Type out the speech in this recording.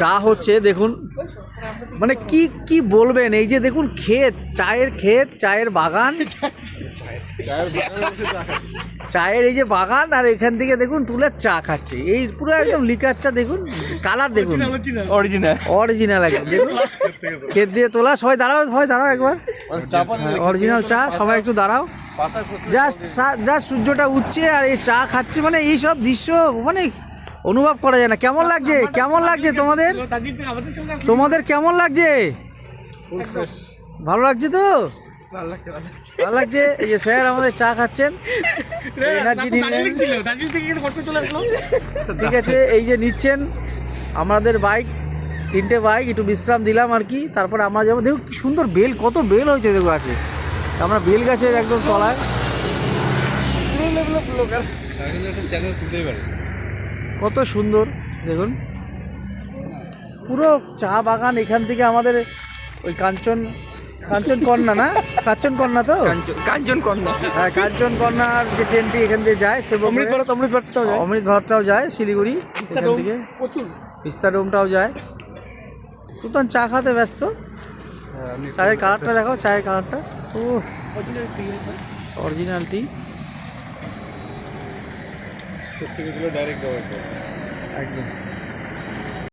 চা হচ্ছে দেখুন, মানে কি কি বলবেন, এই যে দেখুন ক্ষেত, চায়ের ক্ষেত, চায়ের বাগান, চায়ের এই যে বাগান, আর এখান থেকে দেখুন তুলে চা খাচ্ছে, এই পুরো একদম লিকার চা। দেখুন কালার, দেখুন অরিজিনাল অরিজিনাল একদম। দেখুন ক্ষেত দিয়ে তোলা। সবাই দাঁড়াও, সবাই দাঁড়াও একবার। অরিজিনাল চা, সবাই একটু দাঁড়াও। জাস্ট সূর্যটা উঠছে আর এই চা খাচ্ছে, মানে এই সব দৃশ্য মানে অনুভব করা যায় না। কেমন লাগছে, কেমন লাগছে তোমাদের, তোমাদের কেমন লাগছে? ভালো লাগছে তো? ভালো লাগছে। এই যে স্যার আমাদের চা খাচ্ছেন, এনার্জি নিলেন, ঠিক আছে। এই যে নিচ্ছেন আমাদের বাইক, 3টে বাইক, একটু বিশ্রাম দিলাম আর কি, তারপরে আমরা যাবো। দেখো কি সুন্দর বেল, কত বেল হয়েছে দেখো আছে। আমরা বেল গাছের একদম তলায়। কত সুন্দর দেখুন পুরো চা বাগান। এখান থেকে আমাদের ওই কাঞ্চনকন্যা না, কাঞ্চনকন্যা তো, কাঞ্চনকন্যা, হ্যাঁ কাঞ্চনকন্যার যে ট্রেনটি এখান থেকে যায়, সে অমৃতভরটাও যায় শিলিগুড়ি, এখান থেকে তিস্তা ডোমটাও যায়। তুতান চা খাতে ব্যস্ত। চায়ের কালারটা দেখো, চায়ের কালারটা, ও অরিজিনাল টি ডাইরেক্ট একদম।